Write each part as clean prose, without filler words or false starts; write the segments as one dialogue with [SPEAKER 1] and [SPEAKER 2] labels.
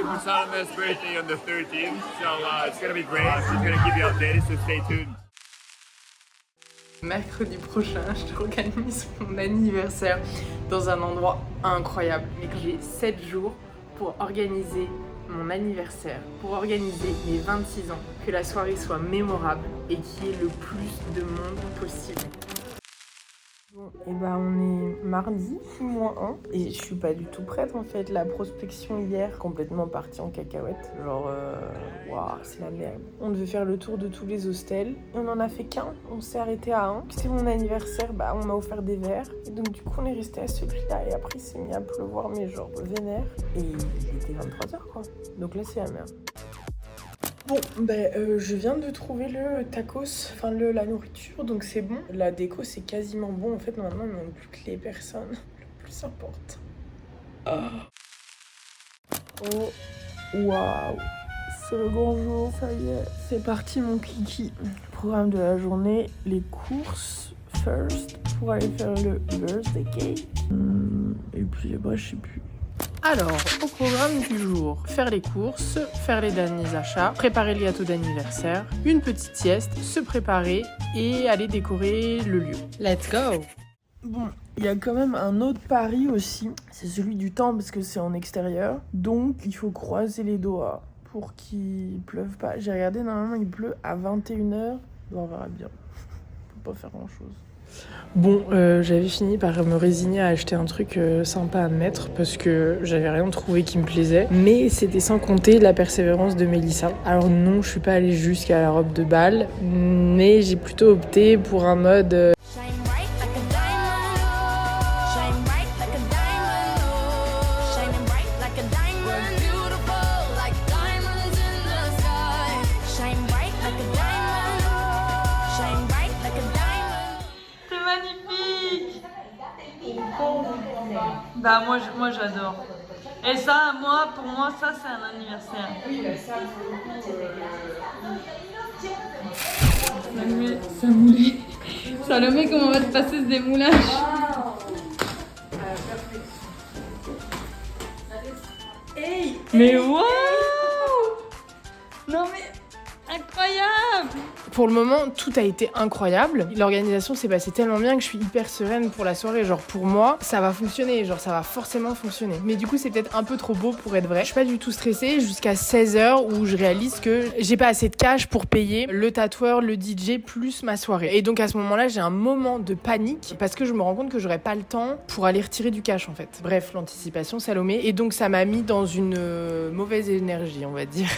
[SPEAKER 1] we're celebrating his birthday on the 13th, so it's gonna be great. She's gonna keep you updated, so stay tuned.
[SPEAKER 2] Mercredi prochain, je t'organise mon anniversaire dans un endroit incroyable. Mais j'ai 7 jours pour organiser mon anniversaire, pour organiser mes 26 ans, que la soirée soit mémorable et qu'il y ait le plus de monde possible. Bon, et bah on est mardi, -1, et je suis pas du tout prête en fait. La prospection hier, complètement partie en cacahuète. Genre, waouh, c'est la merde. On devait faire le tour de tous les hostels, et on en a fait qu'un, on s'est arrêté à un. C'est mon anniversaire, bah on m'a offert des verres, et donc du coup on est resté à celui-là, et après il s'est mis à pleuvoir, mais genre vénère. Et il était 23h quoi, donc là c'est la merde. Bon, je viens de trouver le tacos, enfin la nourriture, donc c'est bon. La déco, c'est quasiment bon. En fait, normalement, il ne manque plus que les personnes. Le plus important. Oh, waouh, c'est le grand jour, ça y est. C'est parti, mon kiki. Programme de la journée, les courses first pour aller faire le birthday cake. Et puis, je sais plus. Alors, au programme du jour, faire les courses, faire les derniers achats, préparer le gâteau d'anniversaire, une petite sieste, se préparer et aller décorer le lieu. Let's go! Bon, il y a quand même un autre pari aussi, c'est celui du temps parce que c'est en extérieur, donc il faut croiser les doigts pour qu'il pleuve pas. J'ai regardé, normalement il pleut à 21h, on verra bien, faut pas faire grand chose. Bon, j'avais fini par me résigner à acheter un truc sympa à mettre parce que j'avais rien trouvé qui me plaisait. Mais c'était sans compter la persévérance de Mélissa. Alors non, je suis pas allée jusqu'à la robe de bal, mais j'ai plutôt opté pour un mode...
[SPEAKER 3] Bah moi j'adore. Et ça, pour moi ça c'est un anniversaire.
[SPEAKER 2] Oui, bah ça
[SPEAKER 3] Ça moulait. Salomé, comment va te passer ce démoulage?
[SPEAKER 2] Hey,
[SPEAKER 3] mais waouh! Non mais incroyable!
[SPEAKER 2] Pour le moment, tout a été incroyable. L'organisation s'est passée tellement bien que je suis hyper sereine pour la soirée. Genre pour moi, ça va fonctionner. Genre ça va forcément fonctionner. Mais du coup, c'est peut-être un peu trop beau pour être vrai. Je suis pas du tout stressée jusqu'à 16h où je réalise que j'ai pas assez de cash pour payer le tatoueur, le DJ plus ma soirée. Et donc à ce moment-là, j'ai un moment de panique parce que je me rends compte que j'aurais pas le temps pour aller retirer du cash en fait. Bref, l'anticipation, Salomé. Et donc ça m'a mis dans une mauvaise énergie, on va dire.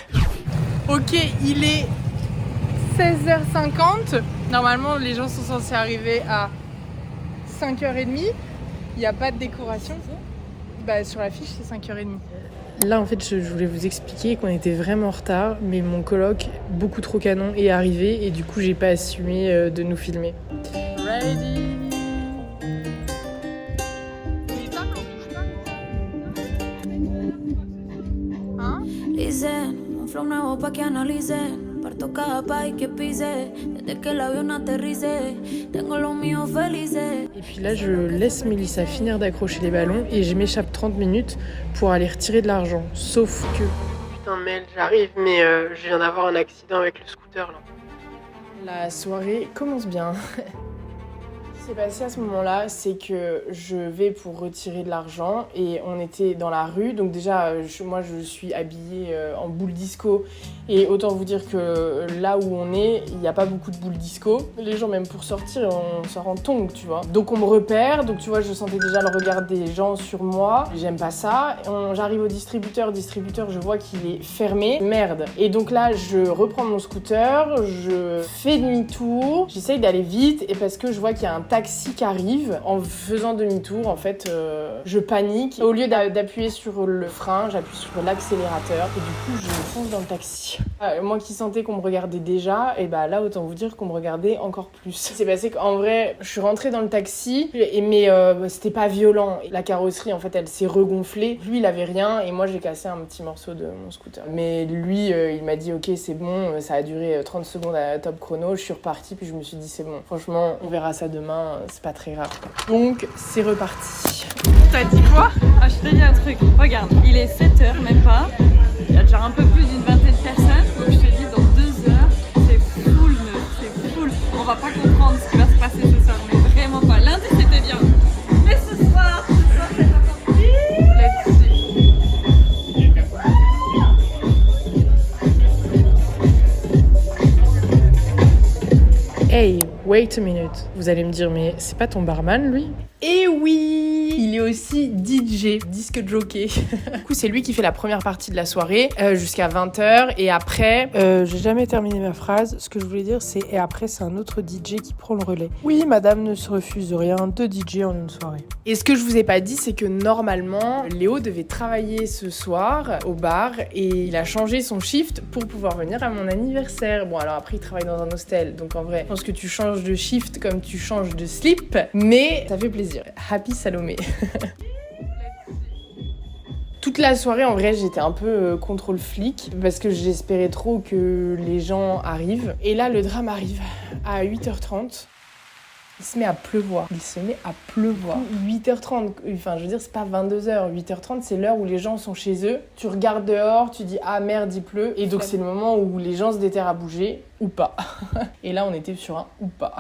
[SPEAKER 2] Ok, il est 16h50, normalement les gens sont censés arriver à 5h30, il n'y a pas de décoration. Bah, sur la fiche c'est 5h30. Là en fait je voulais vous expliquer qu'on était vraiment en retard, mais mon coloc, beaucoup trop canon, est arrivé et du coup j'ai pas assumé de nous filmer. Ready?
[SPEAKER 4] Dicen, un flow nuevo pa' que analice. Parto cada país que pise. Desde que el avión aterrice. Tengo los míos felices.
[SPEAKER 2] Et puis là, je laisse Mélissa finir d'accrocher les ballons et je m'échappe 30 minutes pour aller retirer de l'argent. Sauf que... Putain, Mel, j'arrive, mais je viens d'avoir un accident avec le scooter, là. La soirée commence bien. Ce qui s'est passé à ce moment-là, c'est que je vais pour retirer de l'argent et on était dans la rue. Donc déjà, moi, je suis habillée en boule disco et autant vous dire que là où on est, il n'y a pas beaucoup de boules disco. Les gens, même pour sortir, on sort en tongs, tu vois. Donc on me repère, donc tu vois, je sentais déjà le regard des gens sur moi. J'aime pas ça. J'arrive au distributeur, je vois qu'il est fermé. Merde. Et donc là, je reprends mon scooter, je fais demi-tour, j'essaye d'aller vite et parce que je vois qu'il y a un taxi qui arrive. En faisant demi-tour, en fait, je panique. Au lieu d'appuyer sur le frein, j'appuie sur l'accélérateur et du coup, je fonce dans le taxi. Moi qui sentais qu'on me regardait déjà, et bah là, autant vous dire qu'on me regardait encore plus. C'est passé qu'en vrai, je suis rentrée dans le taxi, mais c'était pas violent. La carrosserie, en fait, elle s'est regonflée. Lui, il avait rien et moi, j'ai cassé un petit morceau de mon scooter. Mais lui, il m'a dit, ok, c'est bon, ça a duré 30 secondes à top chrono. Je suis repartie, puis je me suis dit, c'est bon. Franchement, on verra ça demain, c'est pas très grave. Donc, c'est reparti.
[SPEAKER 3] T'as dit quoi? Ah, je te dis un truc. Regarde, il est 7h, même pas. genre un peu plus d'une vingtaine de personnes. Donc je te dis, dans 2 heures, c'est full, meuf, c'est full. On va pas comprendre ce qui va se passer ce soir, mais vraiment pas. Lundi c'était bien, mais ce soir c'est pas parti. Let's see.
[SPEAKER 2] Hey, wait a minute. Vous allez me dire, mais c'est pas ton barman, lui? Eh oui, il est aussi DJ, disque jockey. Du coup, c'est lui qui fait la première partie de la soirée jusqu'à 20h. Et après, j'ai jamais terminé ma phrase. Ce que je voulais dire, c'est et après, c'est un autre DJ qui prend le relais. Oui, madame ne se refuse rien, 2 DJ en une soirée. Et ce que je vous ai pas dit, c'est que normalement, Léo devait travailler ce soir au bar et il a changé son shift pour pouvoir venir à mon anniversaire. Bon, alors après, il travaille dans un hostel. Donc en vrai, je pense que tu changes de shift comme tu changes de slip. Mais ça fait plaisir. Happy Salomé. Toute la soirée, en vrai, j'étais un peu contrôle flic parce que j'espérais trop que les gens arrivent. Et là, le drame arrive à 8h30. Il se met à pleuvoir. 8h30, enfin, je veux dire, c'est pas 22h. 8h30, c'est l'heure où les gens sont chez eux. Tu regardes dehors, tu dis « Ah merde, il pleut ». Et donc, c'est le moment où les gens se déterrent à bouger, ou pas. Et là, on était sur un « ou pas ».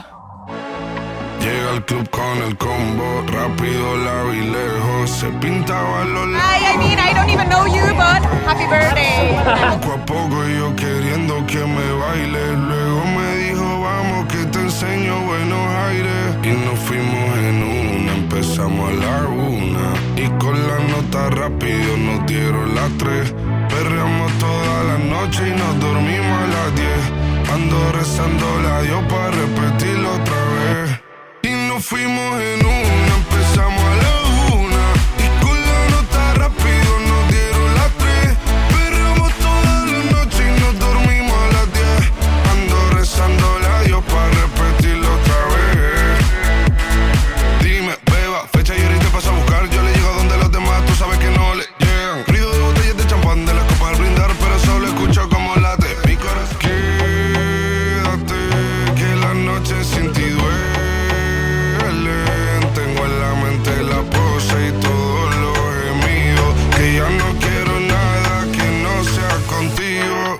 [SPEAKER 5] Llega al club con el combo, rápido la vi lejos, se pintaba los labios.
[SPEAKER 6] I mean, I don't even know you, but happy birthday.
[SPEAKER 5] Poco a poco yo queriendo que me baile, luego me dijo vamos que te enseño buenos aires. Y nos fuimos en una, empezamos a la 1 y con la nota rápido nos dieron las 3. Perreamos toda la noche y nos dormimos a las 10. Ando rezando a Dios para repetirlo otra vez. Nos fuimos en una, empezamos a la 1 y con la nota rápido nos dieron las 3. Perreamos toda la noche y nos dormimos a las 10. Ando rezándole a Dios para repetirlo otra vez. Dime, beba, fecha y hora y te paso a buscar. Yo le llego a donde los demás, tú sabes que no le llegan. Ruido de botellas de champán, de las copas al brindar, pero solo escucho como late mi corazón. Quédate, que la noche sin ti duele. Tengo en la mente la pose y todos los gemidos. Que ya no quiero nada que no sea contigo.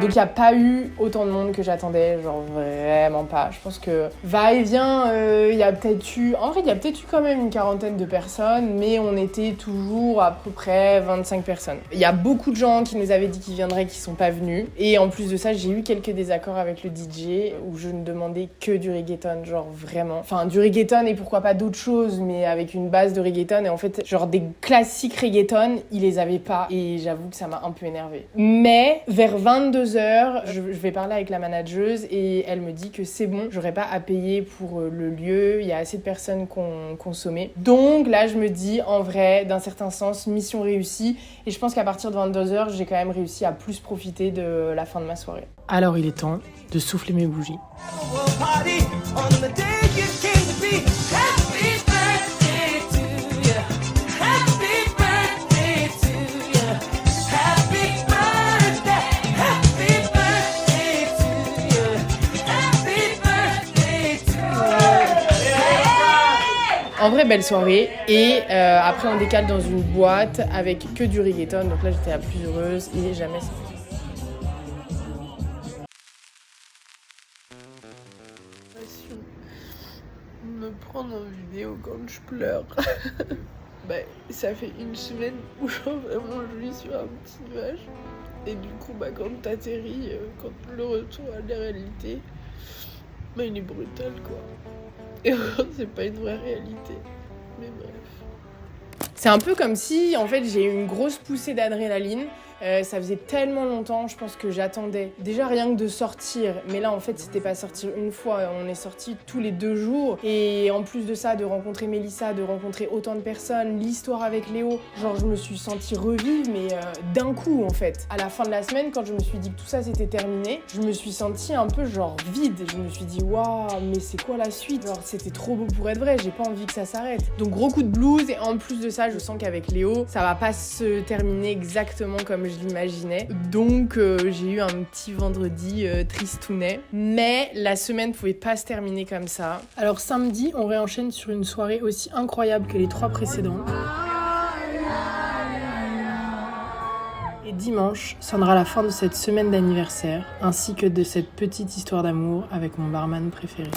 [SPEAKER 2] Donc il n'y a pas eu autant de monde que j'attendais, genre vraiment pas. Je pense que va-et-vient, il y a peut-être eu... En vrai, il y a peut-être eu quand même une quarantaine de personnes, mais on était toujours à peu près 25 personnes. Il y a beaucoup de gens qui nous avaient dit qu'ils viendraient, qui sont pas venus. Et en plus de ça, j'ai eu quelques désaccords avec le DJ, où je ne demandais que du reggaeton, genre vraiment. Enfin, du reggaeton et pourquoi pas d'autres choses, mais avec une base de reggaeton. Et en fait, genre des classiques reggaeton, il les avait pas. Et j'avoue que ça m'a un peu énervée. Mais vers 22h, je vais parler avec la manageuse et elle me dit que c'est bon, j'aurais pas à payer pour le lieu, il y a assez de personnes qui ont consommé. Donc là, je me dis, en vrai, d'un certain sens, mission réussie. Et je pense qu'à partir de 22h, j'ai quand même réussi à plus profiter de la fin de ma soirée. Alors il est temps de souffler mes bougies. En vrai, belle soirée. Et après, on décale dans une boîte avec que du reggaeton. Donc là, j'étais la plus heureuse et jamais ça. Me prendre en vidéo quand je pleure. Ça fait une semaine où genre, vraiment je vis sur un petit nuage. Et du coup, quand t'atterris, quand le retour à la réalité, il est brutal, quoi. Et c'est pas une vraie réalité. Mais bref. C'est un peu comme si, en fait, j'ai eu une grosse poussée d'adrénaline. Ça faisait tellement longtemps, je pense que j'attendais déjà rien que de sortir, mais là en fait c'était pas sortir une fois, on est sortis tous les 2 jours et en plus de ça de rencontrer Mélissa, de rencontrer autant de personnes, l'histoire avec Léo, genre je me suis sentie revivre mais d'un coup en fait. À la fin de la semaine quand je me suis dit que tout ça c'était terminé, je me suis sentie un peu genre vide, je me suis dit waouh mais c'est quoi la suite, genre c'était trop beau pour être vrai, j'ai pas envie que ça s'arrête. Donc gros coup de blues et en plus de ça je sens qu'avec Léo ça va pas se terminer exactement comme je l'imaginais. Donc j'ai eu un petit vendredi tristounet. Mais la semaine pouvait pas se terminer comme ça. Alors samedi, on réenchaîne sur une soirée aussi incroyable que les 3 précédentes. Et dimanche sonnera la fin de cette semaine d'anniversaire, ainsi que de cette petite histoire d'amour avec mon barman préféré.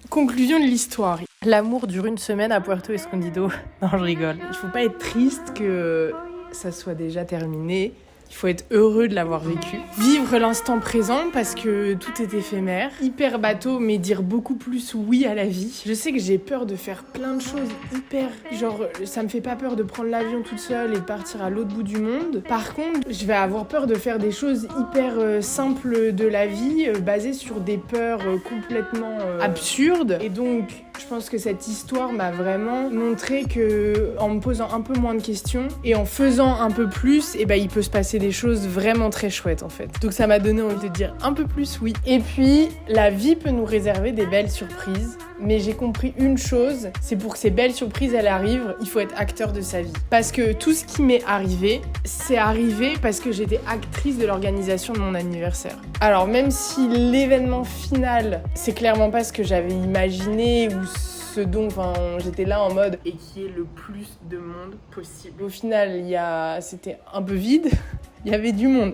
[SPEAKER 2] Conclusion de l'histoire. L'amour dure une semaine à Puerto Escondido. Non, je rigole. Il faut pas être triste que ça soit déjà terminé. Il faut être heureux de l'avoir vécu. Vivre l'instant présent parce que tout est éphémère. Hyper bateau, mais dire beaucoup plus oui à la vie. Je sais que j'ai peur de faire plein de choses hyper... Genre, ça me fait pas peur de prendre l'avion toute seule et de partir à l'autre bout du monde. Par contre, je vais avoir peur de faire des choses hyper simples de la vie, basées sur des peurs complètement absurdes. Et donc, je pense que cette histoire m'a vraiment montré que en me posant un peu moins de questions et en faisant un peu plus, il peut se passer des choses vraiment très chouettes en fait. Donc ça m'a donné envie de dire un peu plus oui. Et puis, la vie peut nous réserver des belles surprises. Mais j'ai compris une chose, c'est pour que ces belles surprises elles arrivent, il faut être acteur de sa vie. Parce que tout ce qui m'est arrivé, c'est arrivé parce que j'étais actrice de l'organisation de mon anniversaire. Alors même si l'événement final, c'est clairement pas ce que j'avais imaginé ou ce dont j'étais là en mode et qui est le plus de monde possible. Au final, c'était un peu vide. Il y avait du monde.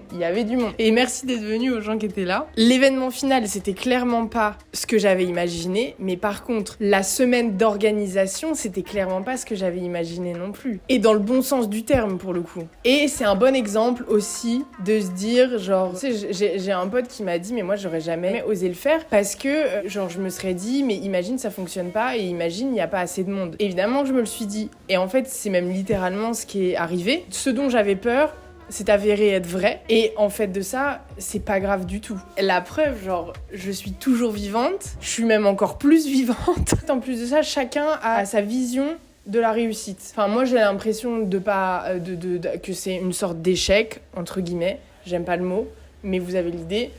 [SPEAKER 2] Et merci d'être venus aux gens qui étaient là. L'événement final, c'était clairement pas ce que j'avais imaginé. Mais par contre, la semaine d'organisation, c'était clairement pas ce que j'avais imaginé non plus. Et dans le bon sens du terme, pour le coup. Et c'est un bon exemple aussi de se dire, genre... Tu sais, j'ai un pote qui m'a dit, mais moi, j'aurais jamais osé le faire. Parce que, je me serais dit, mais imagine, ça fonctionne pas. Et imagine, il n'y a pas assez de monde. Évidemment, je me le suis dit. Et en fait, c'est même littéralement ce qui est arrivé. Ce dont j'avais peur... c'est avéré être vrai. Et en fait de ça, c'est pas grave du tout. La preuve, je suis toujours vivante. Je suis même encore plus vivante. En plus de ça, chacun a sa vision de la réussite. Moi, j'ai l'impression que c'est une sorte d'échec, entre guillemets. J'aime pas le mot, mais vous avez l'idée.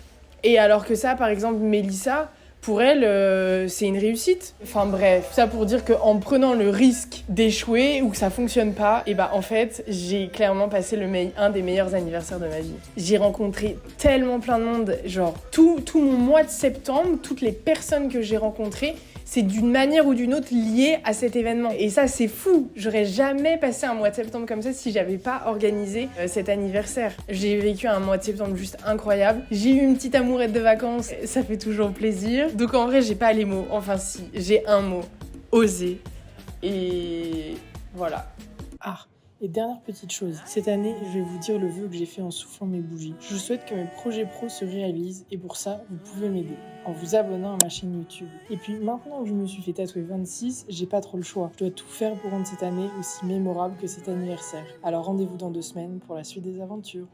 [SPEAKER 2] Et alors que ça, par exemple, Mélissa... Pour elle, c'est une réussite. Bref, ça pour dire qu'en prenant le risque d'échouer ou que ça fonctionne pas, en fait, j'ai clairement passé un des meilleurs anniversaires de ma vie. J'ai rencontré tellement plein de monde, tout mon mois de septembre, toutes les personnes que j'ai rencontrées, c'est d'une manière ou d'une autre lié à cet événement. Et ça, c'est fou. J'aurais jamais passé un mois de septembre comme ça si j'avais pas organisé cet anniversaire. J'ai vécu un mois de septembre juste incroyable. J'ai eu une petite amourette de vacances. Ça fait toujours plaisir. Donc en vrai, j'ai pas les mots. Enfin si, j'ai un mot. Oser. Et voilà. Et dernière petite chose, cette année, je vais vous dire le vœu que j'ai fait en soufflant mes bougies. Je souhaite que mes projets pro se réalisent et pour ça, vous pouvez m'aider en vous abonnant à ma chaîne YouTube. Et puis maintenant que je me suis fait tatouer 26, j'ai pas trop le choix. Je dois tout faire pour rendre cette année aussi mémorable que cet anniversaire. Alors rendez-vous dans 2 semaines pour la suite des aventures.